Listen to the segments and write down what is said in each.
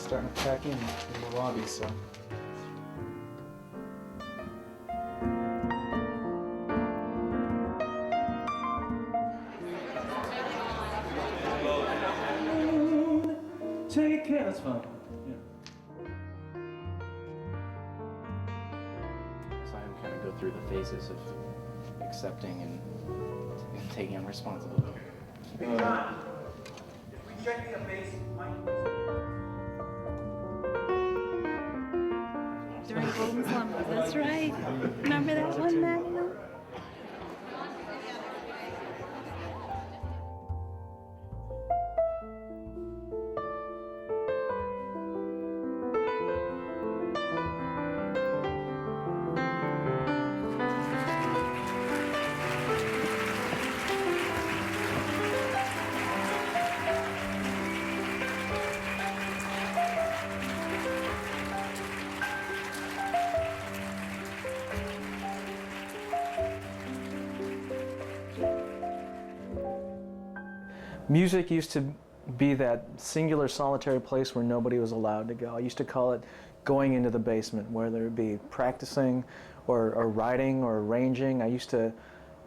starting to pack in the lobby, so. Take care, that's fine. Yeah. So I kind of go through the phases of accepting and taking on responsibility. John, if we check the bass, During Golden Slumber, that's right. Remember that one, Manuel? Music used to be that singular solitary place where nobody was allowed to go. I used to call it going into the basement, whether it be practicing or writing or arranging. I used to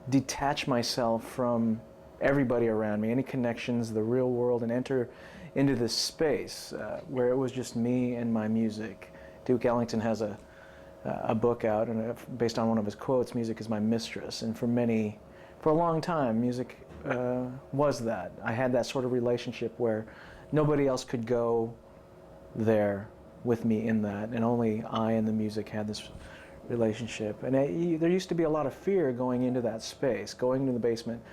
detach myself from everybody around me, any connections, the real world, and enter into this space where it was just me and my music. Duke Ellington has a book out, and based on one of his quotes, music is my mistress. And for a long time, music was that. I had that sort of relationship where nobody else could go there with me in that, and only I and the music had this relationship. And there used to be a lot of fear going into that space, going into the basement,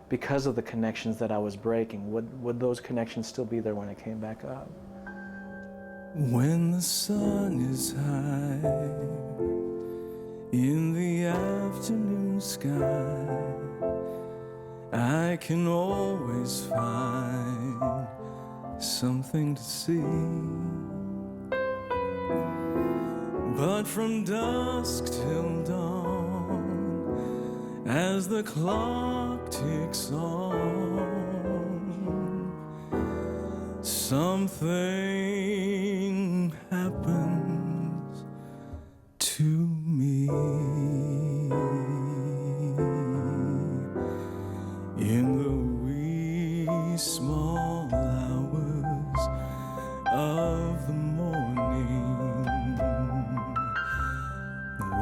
because of the connections that I was breaking. Would those connections still be there when I came back up? When the sun is high in the afternoon sky, I can always find something to see. But from dusk till dawn, as the clock ticks on, something happens to me. In the wee small hours of the morning,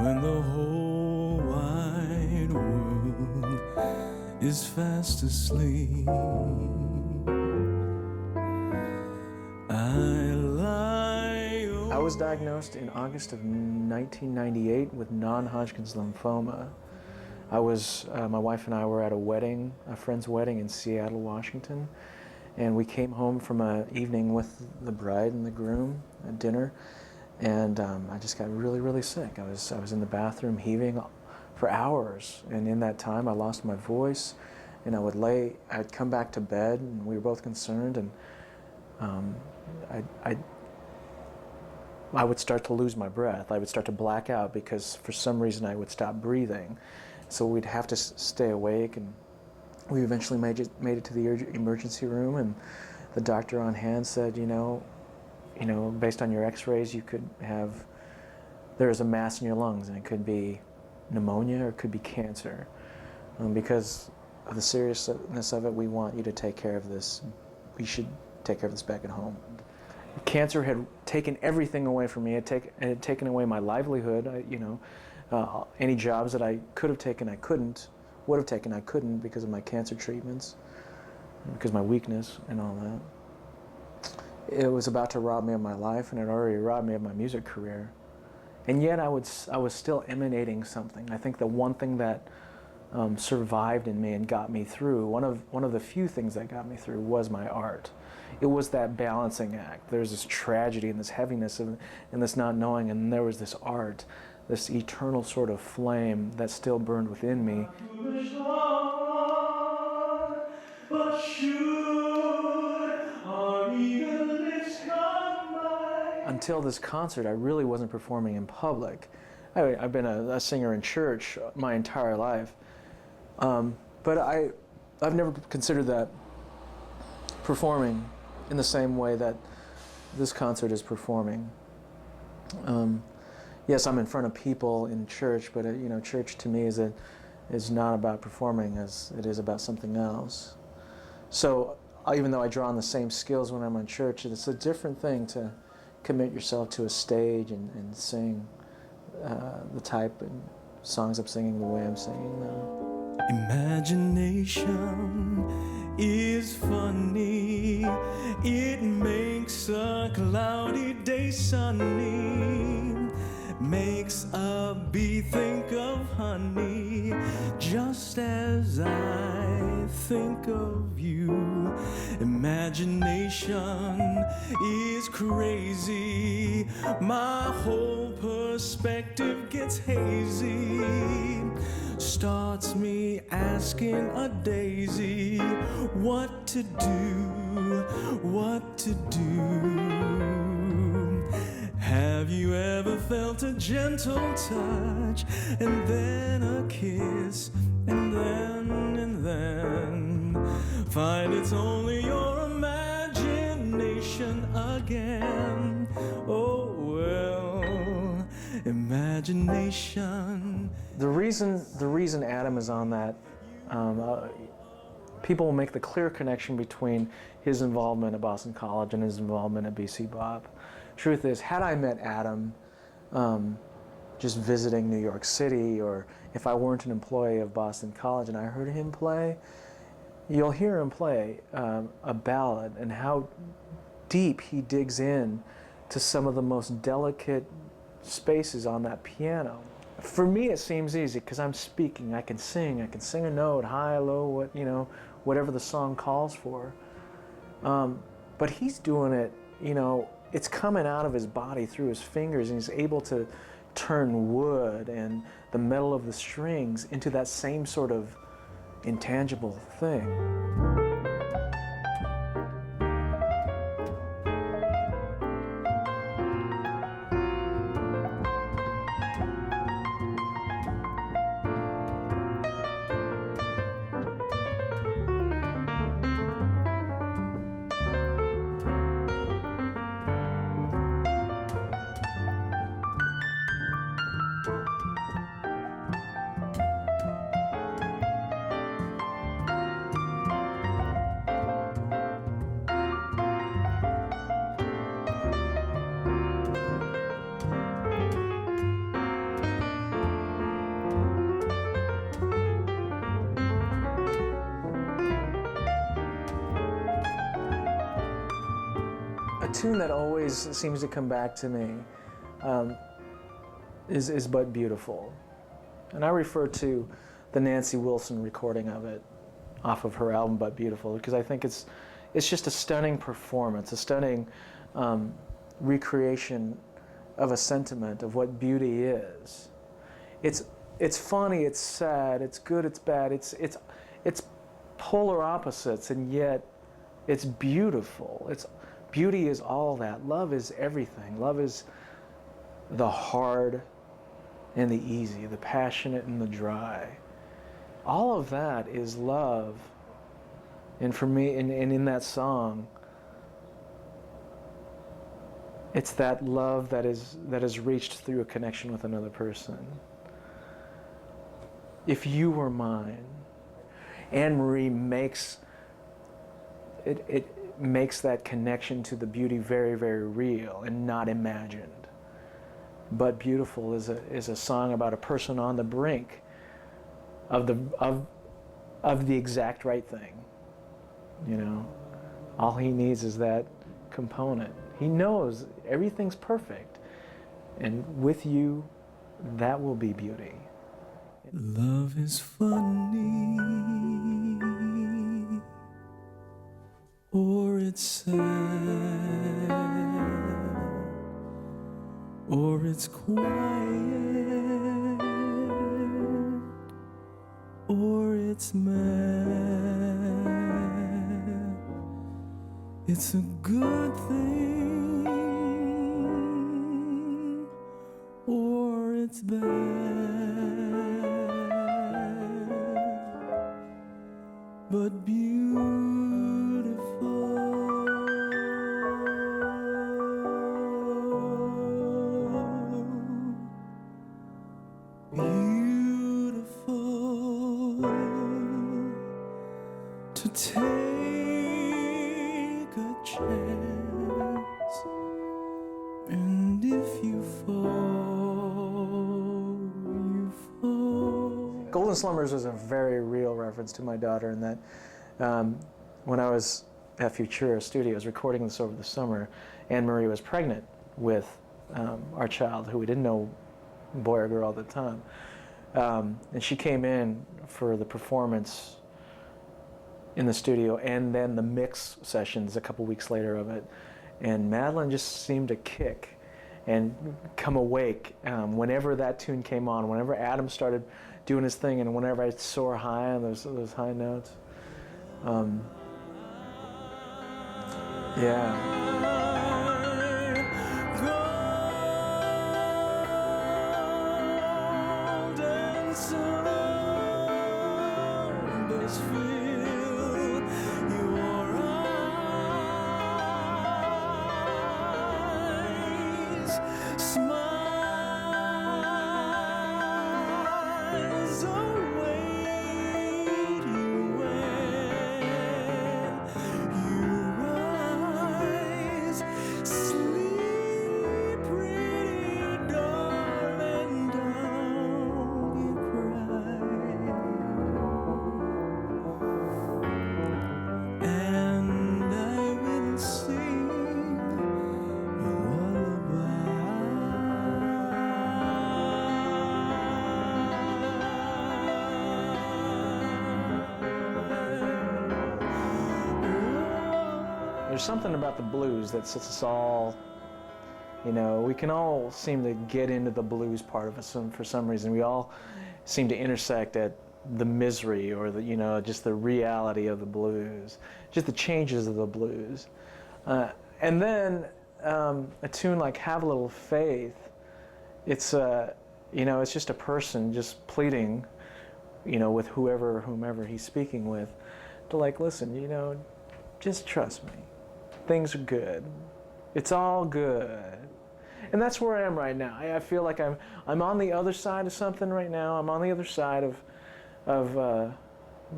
when the whole wide world is fast asleep, I was diagnosed in August of 1998 with non-Hodgkin's lymphoma. My wife and I were at a wedding, a friend's wedding in Seattle, Washington, and we came home from an evening with the bride and the groom at dinner, and I just got really, really sick. I was in the bathroom heaving for hours, and in that time I lost my voice, and I'd come back to bed, and we were both concerned, and I would start to lose my breath. I would start to black out because for some reason I would stop breathing. So we'd have to stay awake, and we eventually made it to the emergency room, and the doctor on hand said, you know, based on your x-rays, there is a mass in your lungs, and it could be pneumonia or it could be cancer. Because of the seriousness of it, we want you to take care of this. We should take care of this back at home. Cancer had taken everything away from me. It had taken away my livelihood. Any jobs that I could have taken, I couldn't. Would have taken, I couldn't because of my cancer treatments, because of my weakness and all that. It was about to rob me of my life, and it already robbed me of my music career. And yet I was still emanating something. I think the one thing that survived in me and got me through, one of the few things that got me through, was my art. It was that balancing act. There's this tragedy and this heaviness and this not knowing, and there was this art, this eternal sort of flame that still burned within me. Until this concert, I really wasn't performing in public. I've been a singer in church my entire life, but I've never considered that performing in the same way that this concert is performing. Yes, I'm in front of people in church, but you know, church to me is not about performing as it is about something else. So even though I draw on the same skills when I'm on church, it's a different thing to commit yourself to a stage and sing the type of songs I'm singing the way I'm singing them. Imagination is funny. It makes a cloudy day sunny. Makes a bee think of honey, just as I think of you. Imagination is crazy. My whole perspective gets hazy. Starts me asking a daisy what to do, what to do. Have you ever felt a gentle touch, and then a kiss, and then find it's only your imagination again? Oh well, imagination. The reason Adam is on that, people will make the clear connection between his involvement at Boston College and his involvement at BC Bop. Truth is, had I met Adam just visiting New York City, or if I weren't an employee of Boston College and I heard him play, you'll hear him play a ballad and how deep he digs in to some of the most delicate spaces on that piano. For me, it seems easy because I'm speaking. I can sing a note, high, low, what, you know, whatever the song calls for. But he's doing it, you know, it's coming out of his body through his fingers, and he's able to turn wood and the metal of the strings into that same sort of intangible thing. A tune that always seems to come back to me is But Beautiful. And I refer to the Nancy Wilson recording of it off of her album But Beautiful, because I think it's just a stunning performance, a stunning recreation of a sentiment of what beauty is. It's funny, it's sad, it's good, it's bad, it's polar opposites, and yet it's beautiful. Beauty is all that. Love is everything. Love is the hard and the easy, the passionate and the dry. All of that is love. And for me, and in that song, it's that love that is reached through a connection with another person. If you were mine, Anne Marie makes it makes that connection to the beauty very, very real and not imagined. But Beautiful is a song about a person on the brink of the exact right thing. You know, all he needs is that component. He knows everything's perfect, and with you, that will be beauty. Love is funny, or it's sad, or it's quiet, or it's mad. It's a good thing, or it's bad, but beautiful. take a chance, and if you fall, you fall. Golden Slumbers was a very real reference to my daughter in that when I was at Futura Studios recording this over the summer, Anne-Marie was pregnant with our child, who we didn't know boy or girl at the time. And she came in for the performance in the studio and then the mix sessions a couple weeks later of it. And Madeline just seemed to kick and come awake whenever that tune came on, whenever Adam started doing his thing, and whenever I soar high on those high notes. Yeah. There's something about the blues that sets us all, you know, we can all seem to get into the blues part of us for some reason. We all seem to intersect at the misery or the, you know, just the reality of the blues, just the changes of the blues. And then a tune like Have a Little Faith, it's, you know, it's just a person just pleading, you know, with whomever he's speaking with, to like, listen, you know, just trust me. Things are good. It's all good. And that's where I am right now. I feel like I'm on the other side of something right now. I'm on the other side of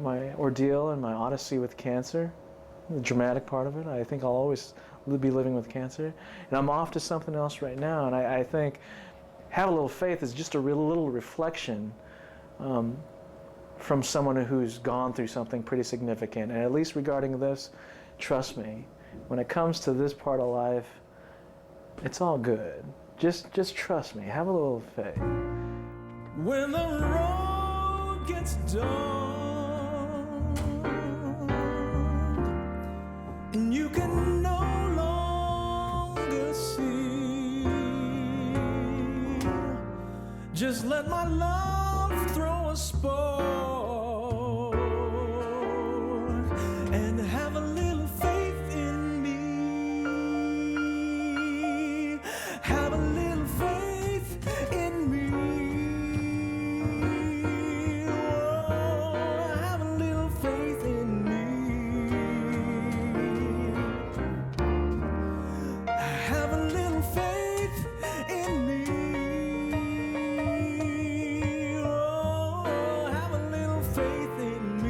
my ordeal and my odyssey with cancer, the dramatic part of it. I think I'll always be living with cancer. And I'm off to something else right now. And I think Have a Little Faith is just a little reflection from someone who's gone through something pretty significant. And at least regarding this, trust me, when it comes to this part of life, it's all good. Just trust me. Have a little faith. When the road gets dark and you can no longer see, just let my love throw a spark and have a little faith in me. Have a little faith in me. Oh, have a little faith in me. Have a little faith in me. Oh, have a little faith in me.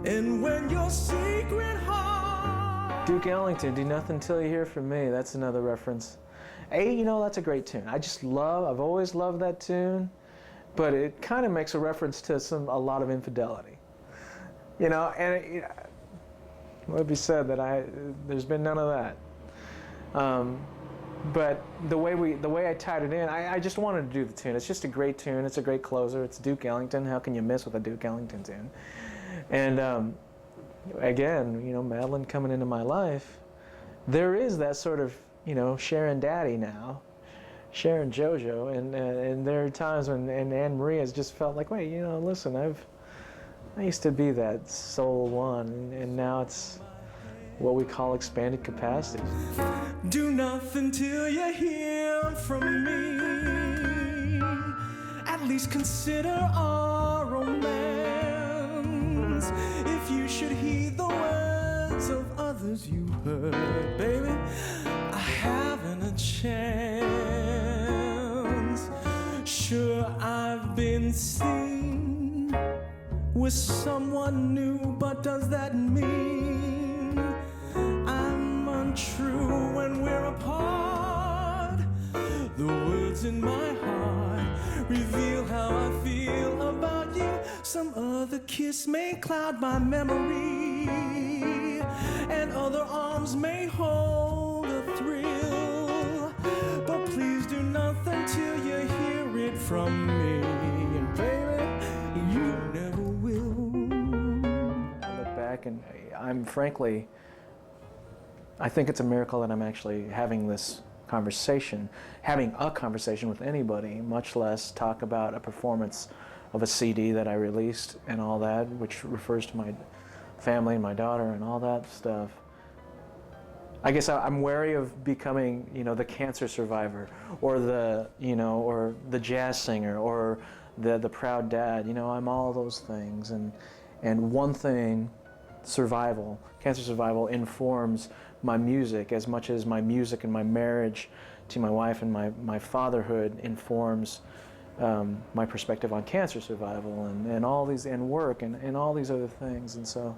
And when your secret heart Duke Ellington, Do Nothing Till You Hear From Me. That's another reference. You know, that's a great tune. I've always loved that tune, but it kind of makes a reference to a lot of infidelity. You know, and it would be said that there's been none of that. But the way I tied it in, I just wanted to do the tune. It's just a great tune. It's a great closer. It's Duke Ellington. How can you miss with a Duke Ellington tune? And again, you know, Madeline coming into my life, there is that sort of, you know, Sharon Daddy now, Sharon JoJo, and there are times when Anne-Marie has just felt like, wait, you know, listen, I used to be that soul one, and now it's what we call expanded capacity. do nothing till you hear from me. At least consider our romance. If you should heed the words of others you heard, baby, I haven't a chance. sure I've been seen with someone new, but does that mean I'm untrue when we're apart? The words in my heart reveal how I feel about you. Some other kiss may cloud my memory, and other arms may hold a thrill. But please do nothing till you hear it from me, and baby, you never will. I look back and I'm frankly, I think it's a miracle that I'm actually having this conversation, having a conversation with anybody, much less talk about a performance of a CD that I released and all that, which refers to my family and my daughter and all that stuff. I guess I'm wary of becoming, the cancer survivor, or the, or the jazz singer, or the proud dad. I'm all those things, and one thing, cancer survival informs my music as much as my music and my marriage to my wife and my fatherhood informs my perspective on cancer survival and all these, and work and all these other things. And so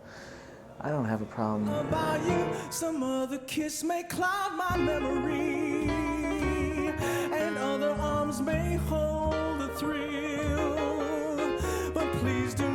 I don't have a problem. About you, some other kiss may cloud my memory, and other arms may hold a thrill. But please do